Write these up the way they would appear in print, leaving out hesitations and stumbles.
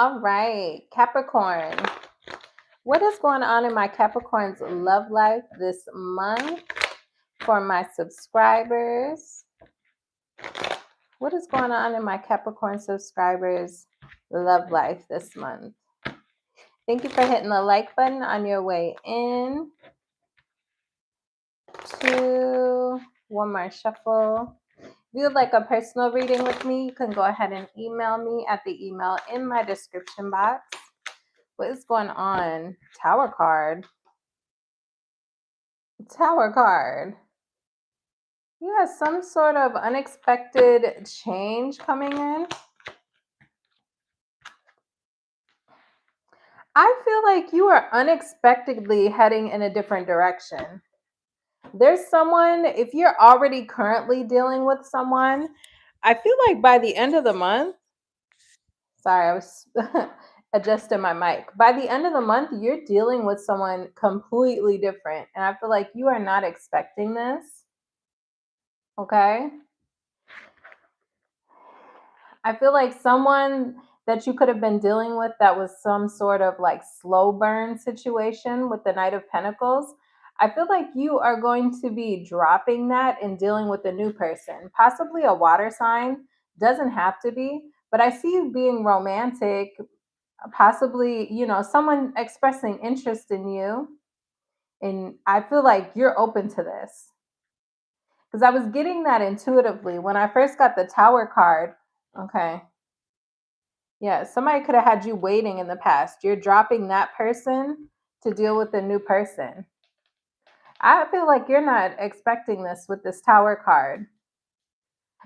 All right, Capricorn. What is going on in my Capricorn's love life this month for my subscribers? What is going on in my Capricorn subscribers' love life this month? Thank you for hitting the like button on your way in to one more shuffle. If you would like a personal reading with me, you can go ahead and email me at the email in my description box. What is going on? Tower card. Tower card. You have some sort of unexpected change coming in. I feel like you are unexpectedly heading in a different direction. There's someone, if you're already currently dealing with someone, I feel like by the end of the month, sorry, I was adjusting my mic. By the end of the month, you're dealing with someone completely different. And I feel like you are not expecting this. Okay? I feel like someone that you could have been dealing with that was some sort of like slow burn situation with the Knight of Pentacles. I feel like you are going to be dropping that and dealing with a new person, possibly a water sign. Doesn't have to be, but I see you being romantic, possibly, someone expressing interest in you. And I feel like you're open to this because I was getting that intuitively when I first got the Tower card. Okay. Yeah, somebody could have had you waiting in the past. You're dropping that person to deal with a new person. I feel like you're not expecting this with this Tower card.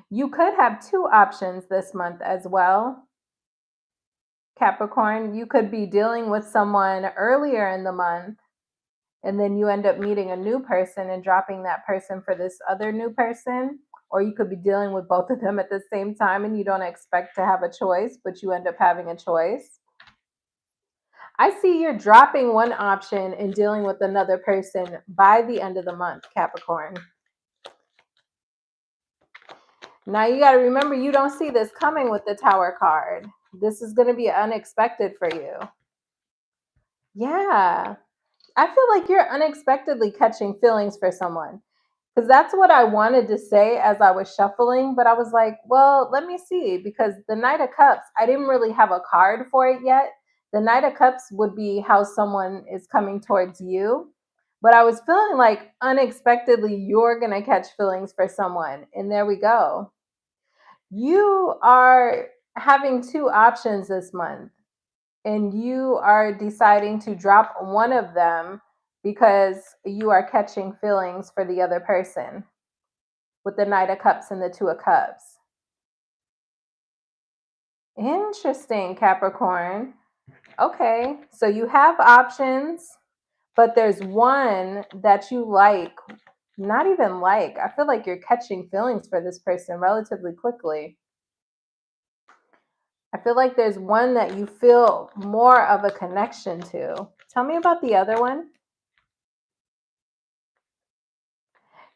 You could have two options this month as well. Capricorn, you could be dealing with someone earlier in the month, and then you end up meeting a new person and dropping that person for this other new person. Or you could be dealing with both of them at the same time and you don't expect to have a choice, but you end up having a choice. I see you're dropping one option and dealing with another person by the end of the month, Capricorn. Now you got to remember, you don't see this coming with the Tower card. This is going to be unexpected for you. Yeah. I feel like you're unexpectedly catching feelings for someone. Because that's what I wanted to say as I was shuffling. But I was like, well, let me see. Because the Knight of Cups, I didn't really have a card for it yet. The Knight of Cups would be how someone is coming towards you. But I was feeling like unexpectedly you're going to catch feelings for someone. And there we go. You are having two options this month. And you are deciding to drop one of them because you are catching feelings for the other person with the Knight of Cups and the Two of Cups. Interesting, Capricorn. Okay, so you have options, but there's one that you like, not even like. I feel like you're catching feelings for this person relatively quickly. I feel like there's one that you feel more of a connection to. Tell me about the other one.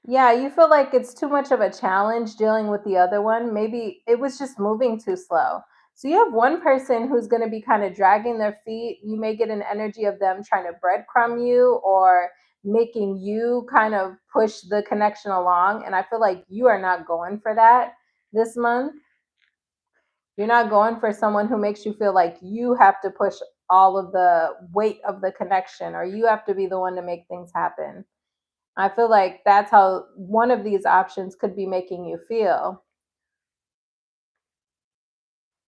Yeah, you feel like it's too much of a challenge dealing with the other one. Maybe it was just moving too slow. So you have one person who's going to be kind of dragging their feet. You may get an energy of them trying to breadcrumb you or making you kind of push the connection along. And I feel like you are not going for that this month. You're not going for someone who makes you feel like you have to push all of the weight of the connection or you have to be the one to make things happen. I feel like that's how one of these options could be making you feel.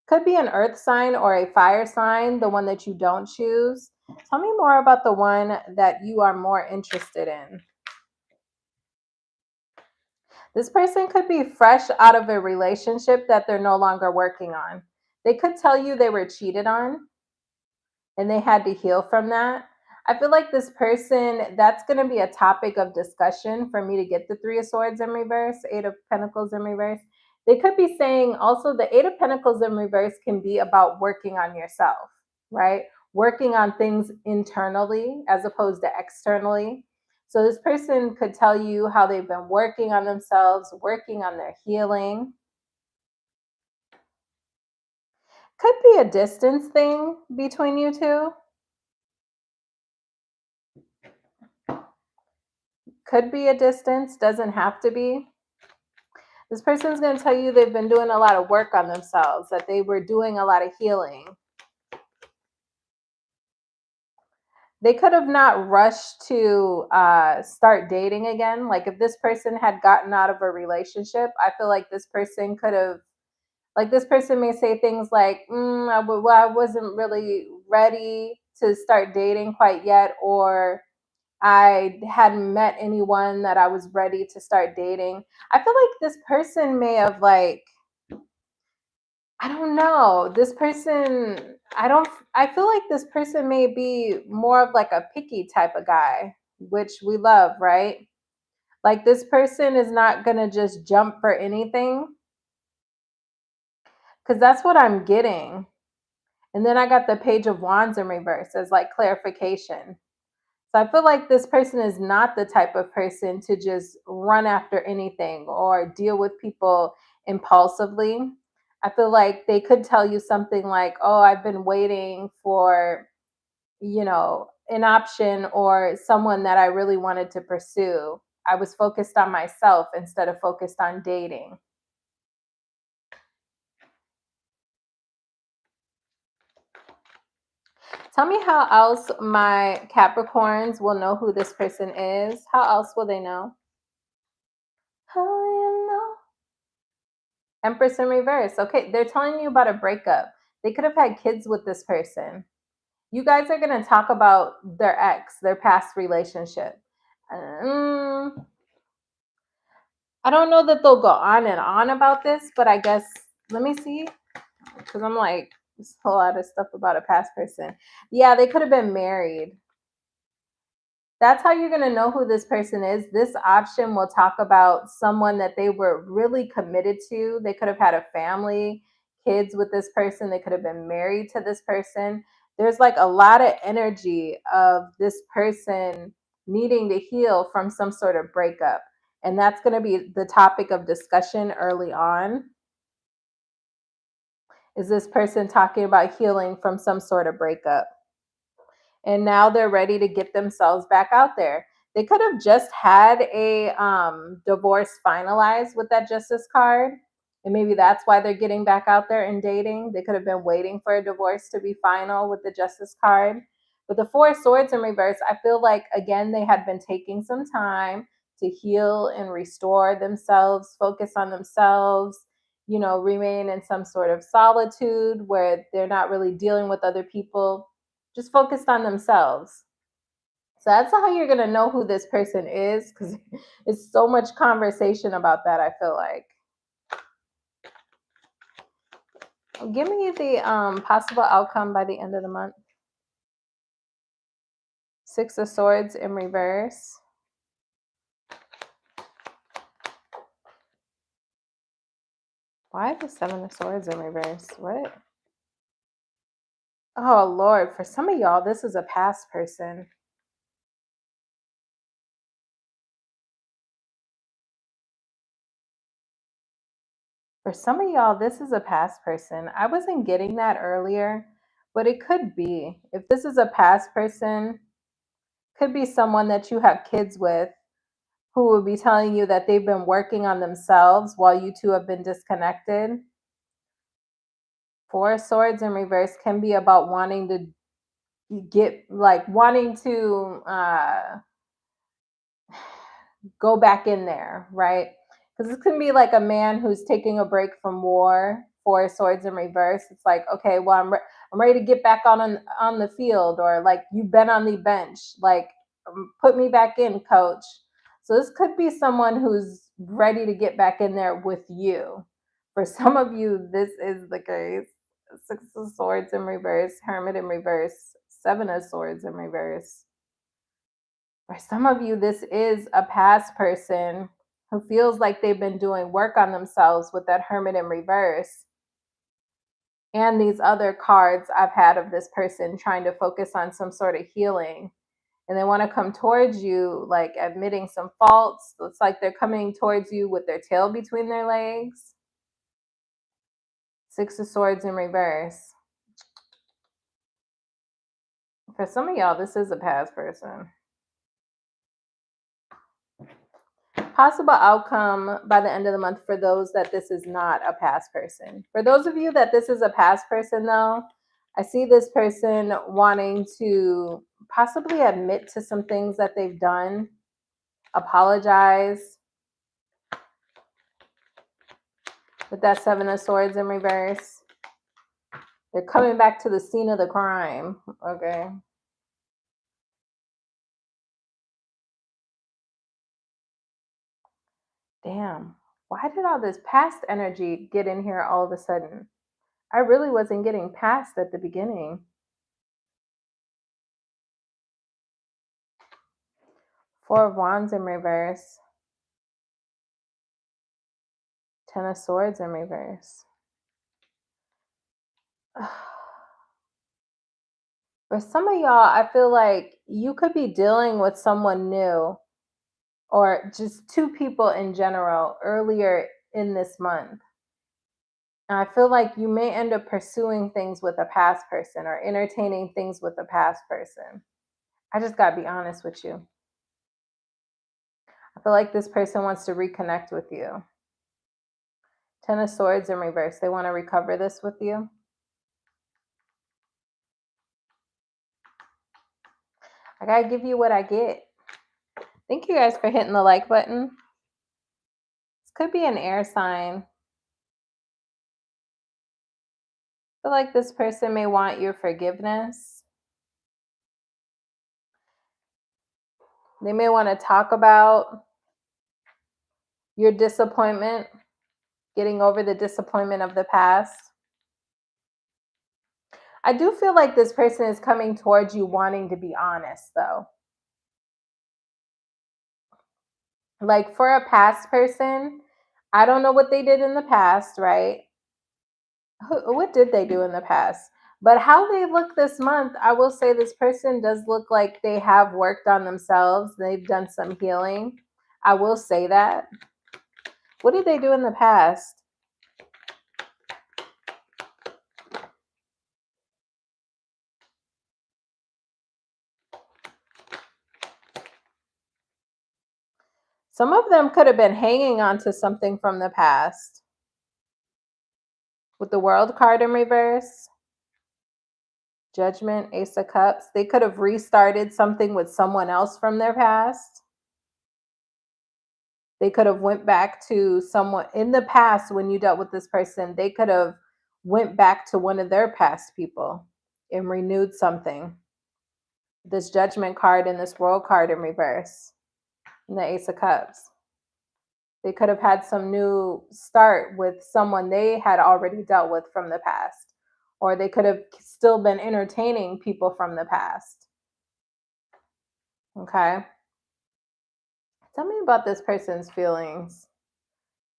Could be an earth sign or a fire sign, the one that you don't choose. Tell me more about the one that you are more interested in. This person could be fresh out of a relationship that they're no longer working on. They could tell you they were cheated on and they had to heal from that. I feel like this person, that's going to be a topic of discussion for me to get the Three of Swords in reverse, Eight of Pentacles in reverse. They could be saying also the Eight of Pentacles in reverse can be about working on yourself, right? Working on things internally as opposed to externally. So this person could tell you how they've been working on themselves, working on their healing. Could be a distance thing between you two. Could be a distance, doesn't have to be. This person's going to tell you they've been doing a lot of work on themselves, that they were doing a lot of healing. They could have not rushed to start dating again. Like if this person had gotten out of a relationship, I feel like this person could have, like this person may say things like, I wasn't really ready to start dating quite yet, or I hadn't met anyone that I was ready to start dating. I feel like this person may have like, I don't know. This person, I feel like this person may be more of like a picky type of guy, which we love, right? Like this person is not going to just jump for anything, because that's what I'm getting. And then I got the Page of Wands in reverse as like clarification. So I feel like this person is not the type of person to just run after anything or deal with people impulsively. I feel like they could tell you something like, oh, I've been waiting for, an option or someone that I really wanted to pursue. I was focused on myself instead of focused on dating. Tell me how else my Capricorns will know who this person is. How else will they know? How you know? Empress in reverse. Okay, they're telling you about a breakup. They could have had kids with this person. You guys are going to talk about their ex, their past relationship. I don't know that they'll go on and on about this, but I guess, let me see. Because I'm like, there's a lot of stuff about a past person. Yeah, they could have been married. That's how you're going to know who this person is. This option will talk about someone that they were really committed to. They could have had a family, kids with this person. They could have been married to this person. There's like a lot of energy of this person needing to heal from some sort of breakup. And that's going to be the topic of discussion early on. Is this person talking about healing from some sort of breakup? And now they're ready to get themselves back out there. They could have just had a divorce finalized with that justice card, and maybe that's why they're getting back out there and dating. They could have been waiting for a divorce to be final with the justice card. But the Four of Swords in reverse, I feel like again they had been taking some time to heal and restore themselves, focus on themselves, remain in some sort of solitude where they're not really dealing with other people, just focused on themselves. So that's how you're going to know who this person is, because it's so much conversation about that, I feel like. Give me the possible outcome by the end of the month. Six of Swords in reverse. Why the Seven of Swords in reverse? What? Oh, Lord. For some of y'all, this is a past person. For some of y'all, this is a past person. I wasn't getting that earlier, but it could be. If this is a past person, could be someone that you have kids with who will be telling you that they've been working on themselves while you two have been disconnected. Four of Swords in reverse can be about wanting to go back in there, right? Because this can be like a man who's taking a break from war. Four of Swords in reverse. It's like, okay, well, I'm ready to get back on the field, or like you've been on the bench, like put me back in, coach. So this could be someone who's ready to get back in there with you. For some of you, this is the case. Six of Swords in reverse, Hermit in reverse, Seven of Swords in reverse. For some of you, this is a past person who feels like they've been doing work on themselves with that Hermit in reverse. And these other cards I've had of this person trying to focus on some sort of healing. And they want to come towards you, like admitting some faults. It's like they're coming towards you with their tail between their legs. Six of Swords in reverse. For some of y'all, this is a past person. Possible outcome by the end of the month for those that this is not a past person. For those of you that this is a past person, though, I see this person wanting to possibly admit to some things that they've done, apologize. With that Seven of Swords in reverse. They're coming back to the scene of the crime. Okay. Damn. Why did all this past energy get in here all of a sudden? I really wasn't getting past at the beginning. Four of Wands in reverse. Ten of Swords in reverse. For some of y'all, I feel like you could be dealing with someone new or just two people in general earlier in this month. And I feel like you may end up pursuing things with a past person or entertaining things with a past person. I just got to be honest with you. I feel like this person wants to reconnect with you. Ten of Swords in reverse. They want to recover this with you. I got to give you what I get. Thank you guys for hitting the like button. This could be an air sign. I feel like this person may want your forgiveness. They may want to talk about your disappointment, getting over the disappointment of the past. I do feel like this person is coming towards you wanting to be honest, though. Like for a past person, I don't know what they did in the past, right? What did they do in the past? But how they look this month, I will say this person does look like they have worked on themselves. They've done some healing. I will say that. What did they do in the past? Some of them could have been hanging on to something from the past. With the World card in reverse, Judgment, Ace of Cups. They could have restarted something with someone else from their past. They could have went back to someone in the past when you dealt with this person. They could have went back to one of their past people and renewed something. This Judgment card and this World card in reverse, and the Ace of Cups. They could have had some new start with someone they had already dealt with from the past. Or they could have still been entertaining people from the past. Okay. Tell me about this person's feelings.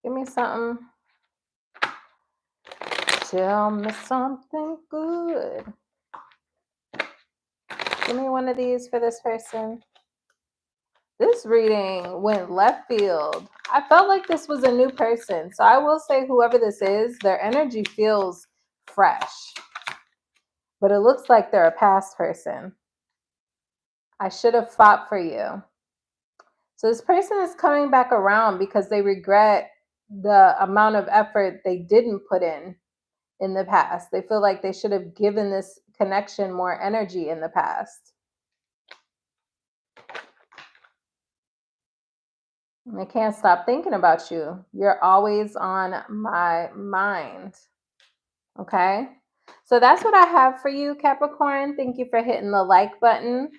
Give me something. Tell me something good. Give me one of these for this person. This reading went left field. I felt like this was a new person. So I will say whoever this is, their energy feels fresh. But it looks like they're a past person. I should have fought for you. So this person is coming back around because they regret the amount of effort they didn't put in the past. They feel like they should have given this connection more energy in the past. I can't stop thinking about you. You're always on my mind. Okay? So that's what I have for you, Capricorn. Thank you for hitting the like button.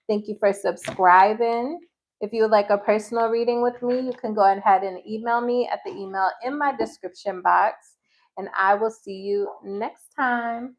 Thank you for subscribing. If you would like a personal reading with me, you can go ahead and email me at the email in my description box. And I will see you next time.